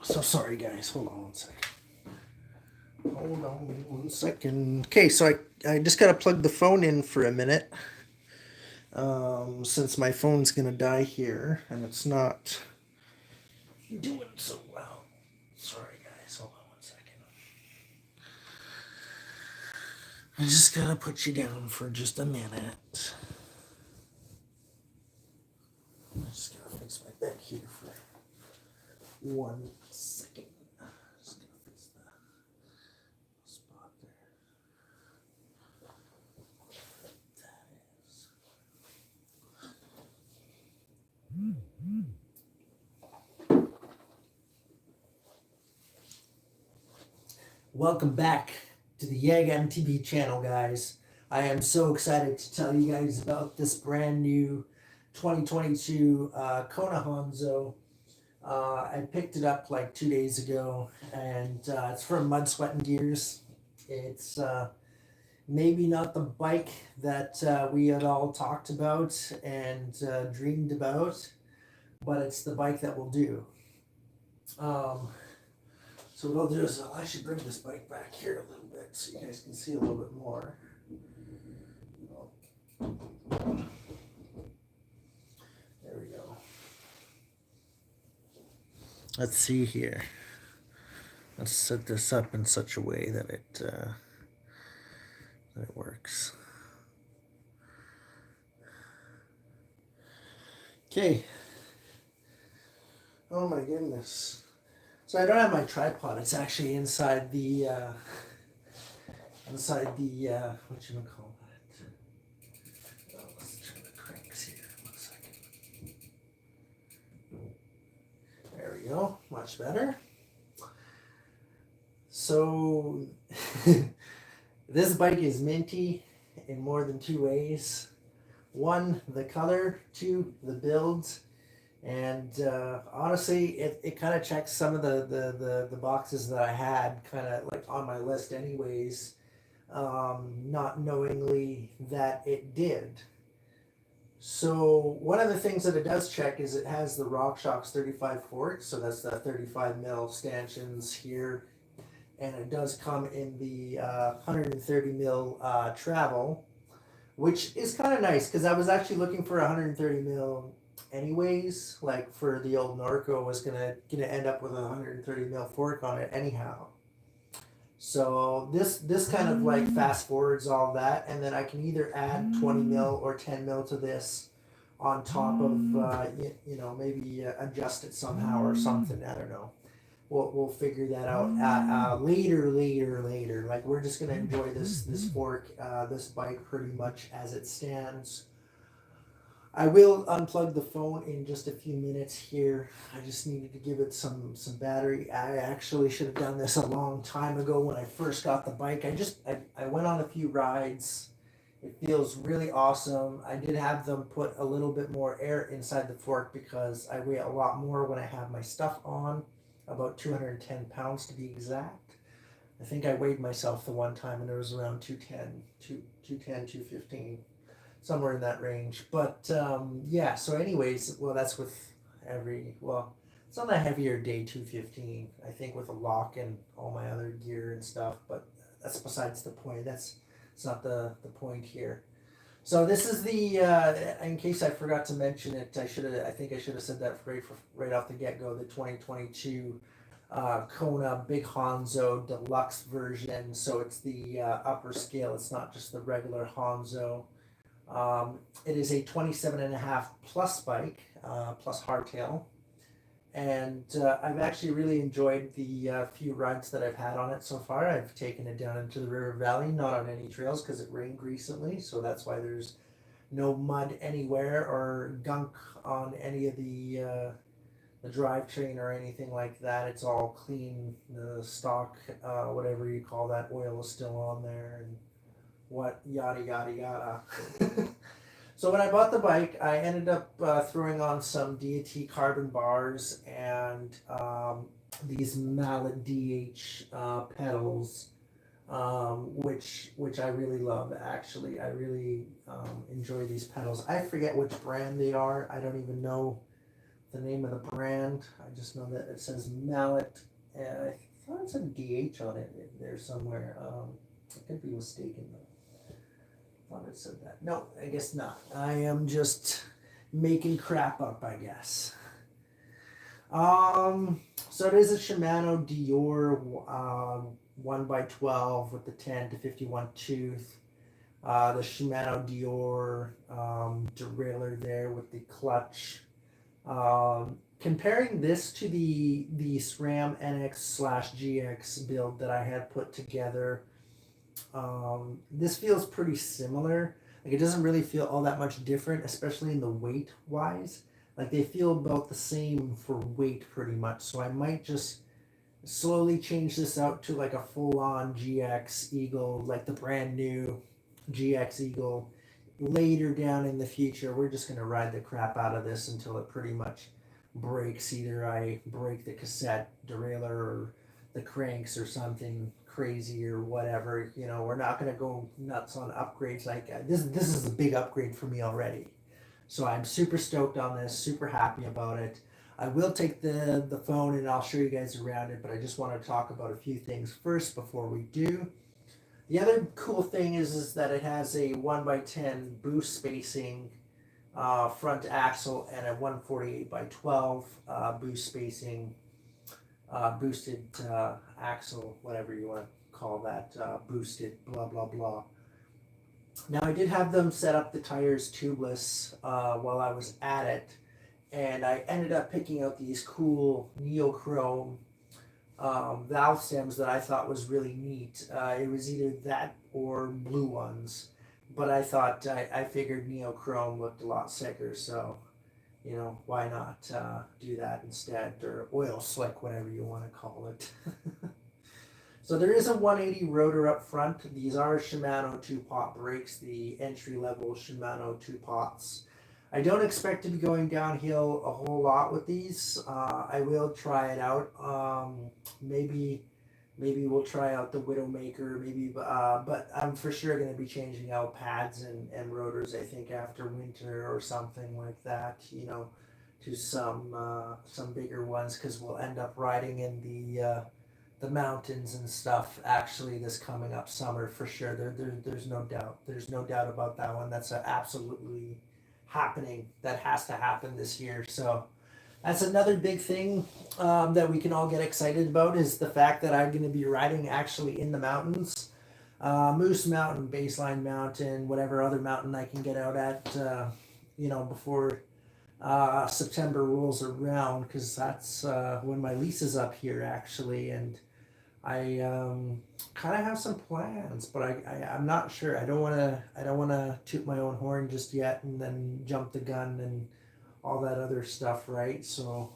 So sorry, guys. Hold on one second. Hold on one second. Okay, so I just gotta plug the phone in for a minute. Since my phone's gonna die here and it's not doing so well. Sorry, guys. Hold on one second. I just gotta put you down for just a minute. I just gotta fix my bed here for 1 second. Just gonna fix the spot there. That is. Welcome back to the YEG MTB channel, guys. I am so excited to tell you guys about this brand new 2022 Kona Honzo. I picked it up like 2 days ago, and it's from Mud, Sweat, and Gears. It's maybe not the bike that we had all talked about and dreamed about, but it's the bike that will do. So what I'll do is I should bring this bike back here a little bit so you guys can see a little bit more. There we go. Let's see here. Let's set this up in such a way that it works. Okay. Oh my goodness. So I don't have my tripod. It's actually inside the what you call that? Oh, let's turn the cranks here. 1 second. There we go. Much better. So this bike is minty in more than 2 ways. 1, the color. 2, the build. And honestly, it kind of checks some of the boxes that I had kind of like on my list anyways, not knowingly that it did. So one of the things that it does check is it has the Rockshox 35 fork, so that's the 35 mil stanchions here, and it does come in the 130 mil travel, which is kind of nice because I was actually looking for 130 mil anyways. Like for the old Norco was gonna end up with a 130 mil fork on it anyhow. So this kind of like fast forwards all that, and then I can either add 20 mil or 10 mil to this on top of maybe adjust it somehow or something. I don't know. We'll figure that out later. Like we're just gonna enjoy this fork, this bike pretty much as it stands. I will unplug the phone in just a few minutes here. I just needed to give it some battery. I actually should have done this a long time ago when I first got the bike. I went on a few rides. It feels really awesome. I did have them put a little bit more air inside the fork because I weigh a lot more when I have my stuff on, about 210 pounds to be exact. I think I weighed myself the one time and it was around 215. Somewhere in that range. But yeah, so anyways, well, that's with it's on a heavier day 215, I think, with a lock and all my other gear and stuff, but that's besides the point. It's not the point here. So this is the in case I forgot to mention it, I think I should have said that right off the get-go, the 2022 Kona Big Honzo Deluxe version. So it's the upper scale, it's not just the regular Honzo. It is a 27.5 plus bike, plus hardtail, and I've actually really enjoyed the few rides that I've had on it so far. I've taken it down into the river valley, not on any trails because it rained recently, so that's why there's no mud anywhere or gunk on any of the drivetrain or anything like that. It's all clean. The stock, whatever you call that, oil is still on there, and what yada yada yada. So when I bought the bike, I ended up throwing on some DAT carbon bars and these mallet DH pedals, which I really love. Actually, I really enjoy these pedals. I forget which brand they are. I don't even know the name of the brand. I just know that it says Mallet. I thought it said DH on it there somewhere. I could be mistaken though. I thought it said that. No, I guess not. I am just making crap up, I guess. So it is a Shimano Dior 1x12 with the 10 to 51 tooth. The Shimano Dior derailleur there with the clutch. Comparing this to the SRAM NX/GX build that I had put together, this feels pretty similar. Like it doesn't really feel all that much different, especially in the weight wise. Like they feel about the same for weight pretty much. So I might just slowly change this out to like a full-on GX Eagle, like the brand new GX Eagle. Later down in the future, we're just going to ride the crap out of this until it pretty much breaks. Either I break the cassette derailleur or the cranks or something crazy or whatever. You know, we're not going to go nuts on upgrades like this. This is a big upgrade for me already. So I'm super stoked on this, super happy about it. I will take the phone and I'll show you guys around it, but I just want to talk about a few things first before we do. The other cool thing is that it has a 1x10 boost spacing front axle and a 148x12 boost spacing boosted axle, whatever you want to call that, boosted, blah, blah, blah. Now I did have them set up the tires tubeless while I was at it, and I ended up picking out these cool neochrome valve stems that I thought was really neat. It was either that or blue ones, but I thought I figured neochrome looked a lot sicker, so you know, why not do that instead, or oil slick, whatever you want to call it. So there is a 180 rotor up front. These are Shimano 2-pot brakes, the entry-level Shimano 2-pots. I don't expect to be going downhill a whole lot with these. I will try it out. Maybe we'll try out the Widowmaker. But I'm for sure going to be changing out pads and rotors. I think after winter or something like that. You know, to some bigger ones, because we'll end up riding in the mountains and stuff. Actually, this coming up summer for sure. There's no doubt. There's no doubt about that one. That's absolutely happening. That has to happen this year. So that's another big thing that we can all get excited about, is the fact that I'm going to be riding actually in the mountains. Moose Mountain, Baseline Mountain, whatever other mountain I can get out at, you know, before September rolls around, because that's when my lease is up here actually, and I kind of have some plans, but I'm not sure. I don't want to toot my own horn just yet and then jump the gun and all that other stuff, right? So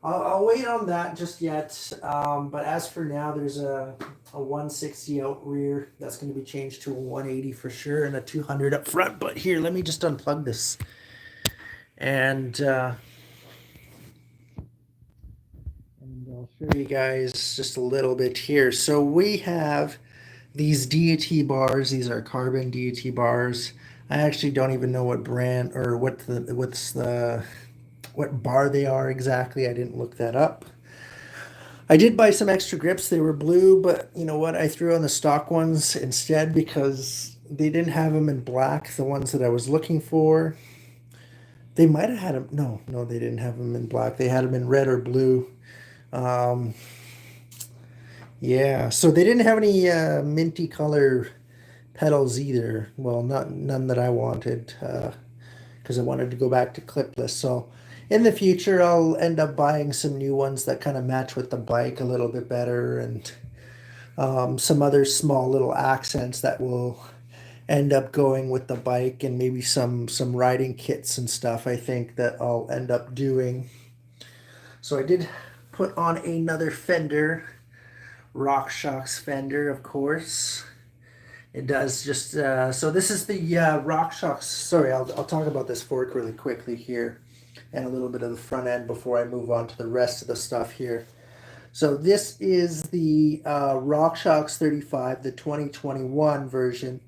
I'll wait on that just yet. But as for now, there's a 160 out rear that's going to be changed to a 180 for sure, and a 200 up front. But here, let me just unplug this and I'll show you guys just a little bit here. So we have these DAT bars. These are carbon DAT bars. I actually don't even know what brand or what bar they are exactly. I didn't look that up. I did buy some extra grips. They were blue, but you know what? I threw on the stock ones instead because they didn't have them in black, the ones that I was looking for. They might have had them. No, they didn't have them in black. They had them in red or blue. Yeah, so they didn't have any minty color pedals either. Well, none that I wanted, because I wanted to go back to clipless. So in the future, I'll end up buying some new ones that kind of match with the bike a little bit better, and some other small little accents that will end up going with the bike, and maybe some riding kits and stuff I think that I'll end up doing. So I did put on another Fender, Rockshox Fender, of course. It does just, so this is the Rockshox, sorry, I'll talk about this fork really quickly here, and a little bit of the front end before I move on to the rest of the stuff here. So this is the Rockshox 35, the 2021 version.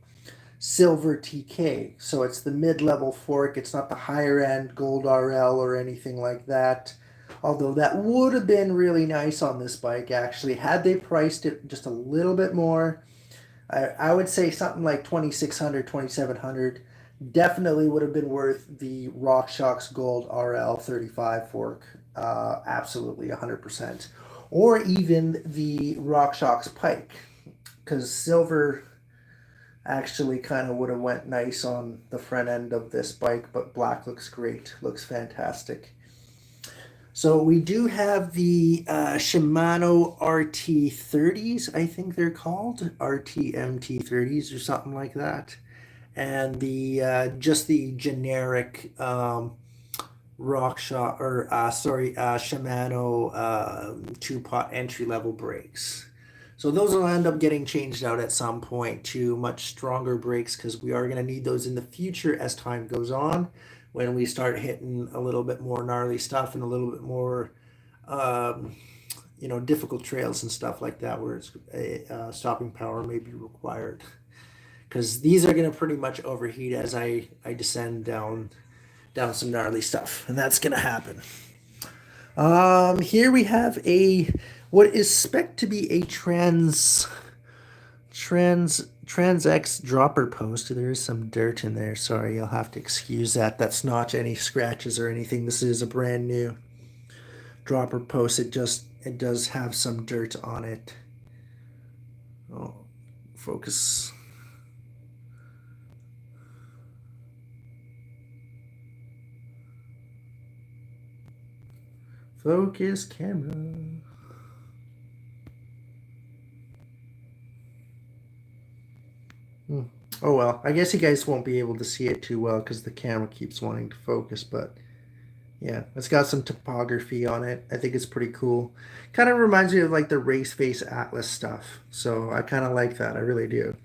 silver TK. So it's the mid-level fork. It's not the higher end gold RL or anything like that. Although that would have been really nice on this bike, actually, had they priced it just a little bit more. I would say something like 2600, 2700 definitely would have been worth the Rockshox Gold RL 35 fork. Absolutely 100%. Or even the Rockshox Pike, because silver actually kind of would have went nice on the front end of this bike, but black looks great, looks fantastic. So we do have the Shimano RT30s, I think they're called, RTMT30s or something like that, and the just the generic Rockshox or Shimano two-pot entry-level brakes. So those will end up getting changed out at some point to much stronger brakes, because we are going to need those in the future as time goes on, when we start hitting a little bit more gnarly stuff and a little bit more difficult trails and stuff like that, where it's stopping power may be required, because these are going to pretty much overheat as I descend down some gnarly stuff, and that's going to happen. Here we have what is spec'd to be a Trans X dropper post. There is some dirt in there. Sorry, you'll have to excuse that. That's not any scratches or anything. This is a brand new dropper post. It does have some dirt on it. Oh, focus. Focus camera. Oh well, I guess you guys won't be able to see it too well because the camera keeps wanting to focus, but yeah, it's got some topography on it. I think it's pretty cool. Kind of reminds me of like the Race Face Atlas stuff, so I kind of like that. I really do.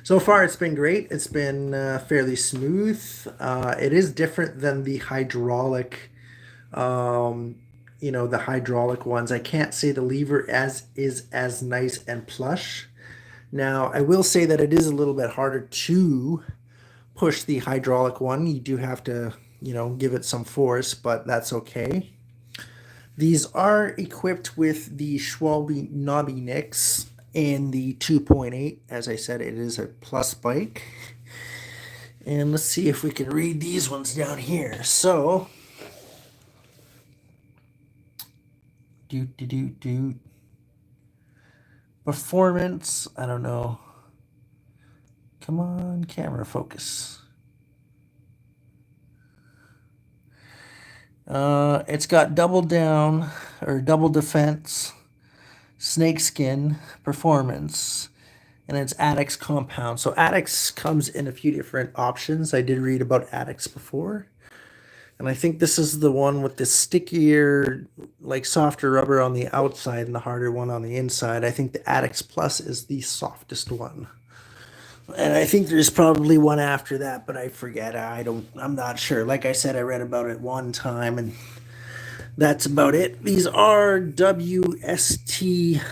So far, it's been great. It's been fairly smooth. It is different than the hydraulic, the hydraulic ones. I can't say the lever is as nice and plush. Now, I will say that it is a little bit harder to push the hydraulic one. You do have to, give it some force, but that's okay. These are equipped with the Schwalbe knobby nicks in the 2.8. As I said, it is a plus bike. And let's see if we can read these ones down here. So, performance, I don't know. Come on, camera focus. It's got double down or double defense, snakeskin performance, and it's Addicts compound. So Addicts comes in a few different options. I did read about Addicts before, and I think this is the one with the stickier, like softer rubber on the outside and the harder one on the inside. I think the Addicts Plus is the softest one. And I think there's probably one after that, but I forget. I'm not sure. Like I said, I read about it one time, and that's about it. These are WST.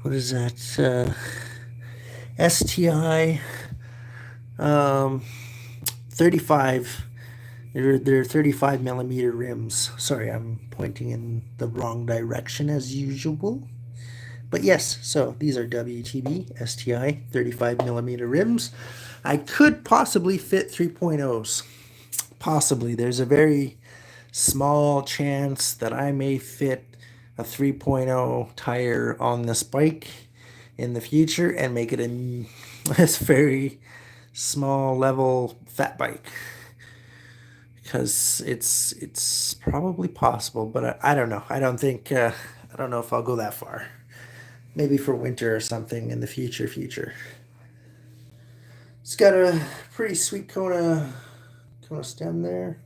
What is that? STI 35. They're 35 millimeter rims. Sorry, I'm pointing in the wrong direction as usual. But yes, so these are WTB STI 35 millimeter rims. I could possibly fit 3.0s. Possibly. There's a very small chance that I may fit a 3.0 tire on this bike in the future and make it this very small level fat bike. Because it's probably possible, but I don't know. I don't know if I'll go that far. Maybe for winter or something in the future. It's got a pretty sweet Kona stem there.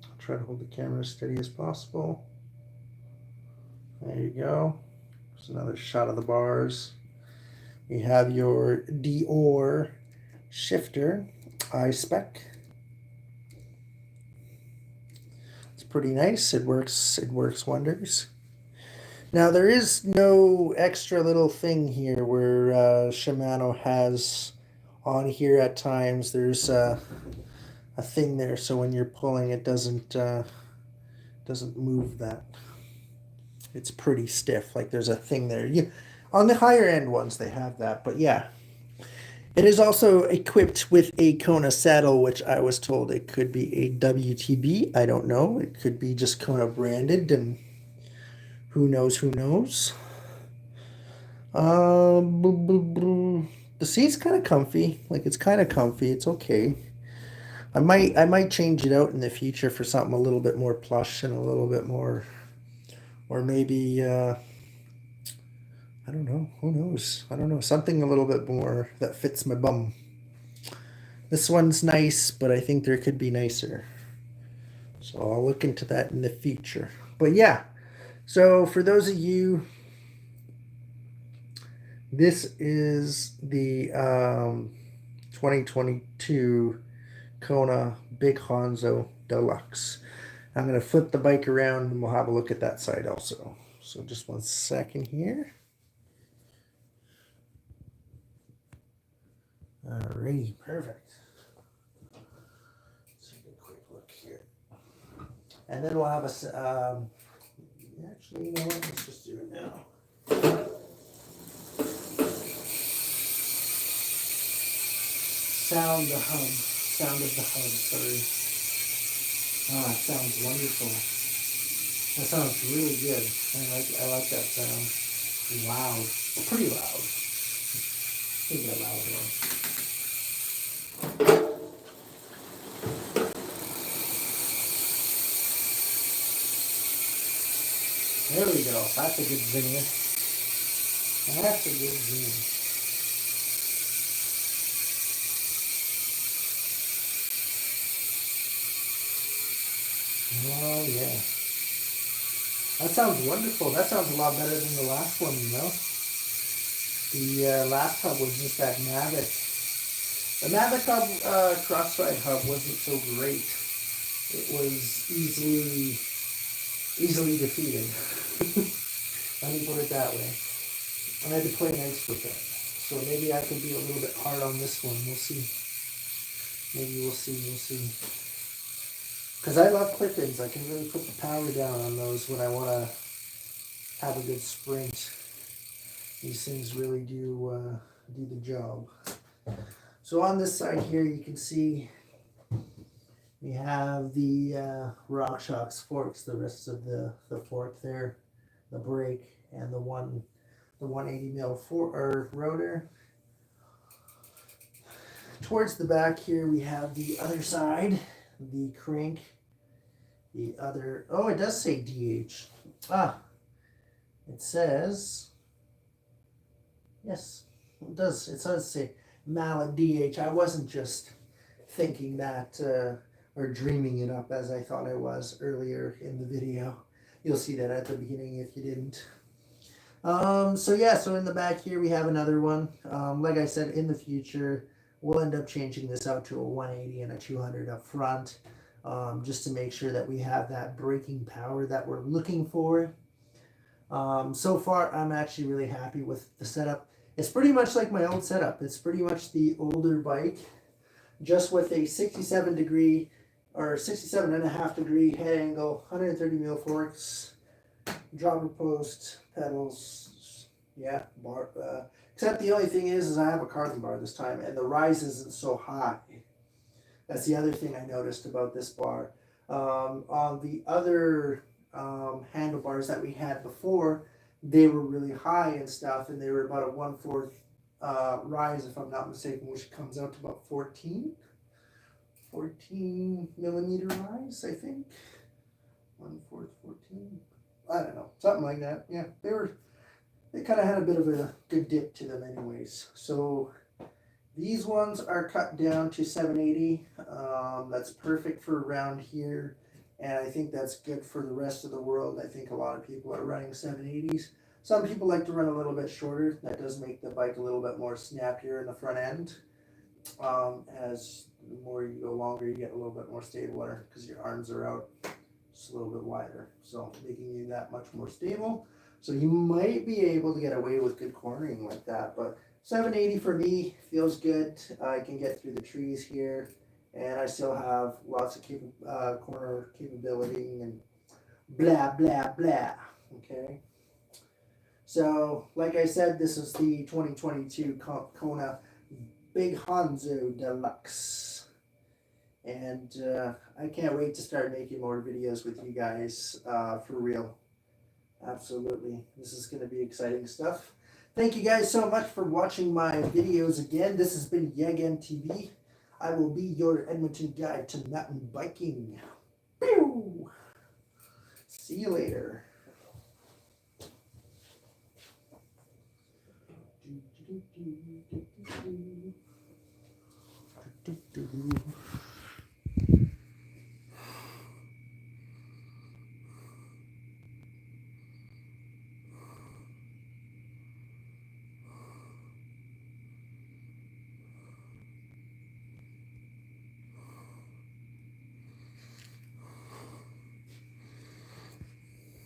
I'll try to hold the camera as steady as possible. There you go. There's another shot of the bars. We have your Dior shifter, I-Spec. It's pretty nice. It works wonders. Now there is no extra little thing here where Shimano has on here at times. There's a thing there, so when you're pulling, it doesn't move that. It's pretty stiff. Like there's a thing there. On the higher end ones, they have that, but yeah. It is also equipped with a Kona saddle, which I was told it could be a WTB. I don't know. It could be just Kona branded, and who knows? Who knows? The seat's kind of comfy. Like it's kind of comfy. It's okay. I might change it out in the future for something a little bit more plush and a little bit more, or maybe I don't know. Who knows? I don't know. Something a little bit more that fits my bum. This one's nice, but I think there could be nicer. So I'll look into that in the future. But yeah, so for those of you, this is the 2022 Kona Big Honzo Deluxe. I'm going to flip the bike around and we'll have a look at that side also. So just 1 second here. Alrighty, perfect. Let's take a quick look here. And then we'll have a, actually, you know what, let's just do it now. Sound of the hum, sorry. Ah, it sounds wonderful. That sounds really good. I like that sound. Loud. Pretty loud. Maybe a loud one. There we go. That's a good zinger. That's a good zinger. Oh yeah. That sounds wonderful. That sounds a lot better than the last one, you know? The last hub was just that Mavic. The Mavic hub, crossride hub wasn't so great. It was easily defeated. Let me put it that way. I had to play nice with it. So maybe I could be a little bit hard on this one. We'll see. Maybe we'll see. Because I love clip-ins. I can really put the power down on those when I want to have a good sprint. These things really do the job. So on this side here, you can see we have the Rockshox forks, the rest of the fork there, the brake, and the 180 mil rotor. Towards the back here, we have the other side, the crank. Oh, it does say DH. It says, yes, it does. It does say mallet DH. I wasn't just thinking that or dreaming it up as I thought I was earlier in the video. You'll see that at the beginning if you didn't. So in the back here we have another one. Like I said, in the future, we'll end up changing this out to a 180 and a 200 up front. Just to make sure that we have that braking power that we're looking for. So far, I'm actually really happy with the setup. It's pretty much like my old setup. It's pretty much the older bike, just with a 67 degree or 67.5 degree head angle, 130 mil forks, dropper post, pedals, yeah, bar. Except the only thing is I have a carbon bar this time, and the rise isn't so high. That's the other thing I noticed about this bar. On the other handlebars that we had before, they were really high and stuff, and they were about a 1/4 rise, if I'm not mistaken, which comes out to about 14 millimeter rise, I think. 1/4, 14. I don't know, something like that. Yeah, they kind of had a bit of a good dip to them, anyways. So these ones are cut down to 780. That's perfect for around here, and I think that's good for the rest of the world. I think a lot of people are running 780s. Some people like to run a little bit shorter. That does make the bike a little bit more snappier in the front end. As the more you go longer, you get a little bit more stabler because your arms are out. just a little bit wider, so making you that much more stable. So you might be able to get away with good cornering like that, but 780 for me feels good. I can get through the trees here, and I still have lots of corner capability and blah blah blah. Okay, so like I said, this is the 2022 Kona Big Honzo Deluxe, and I can't wait to start making more videos with you guys, for real. Absolutely, this is going to be exciting stuff. Thank you guys so much for watching my videos again. This has been YEG MTB. I will be your Edmonton guide to mountain biking. Pew! See you later. Do, do, do, do, do, do. Do, do, do.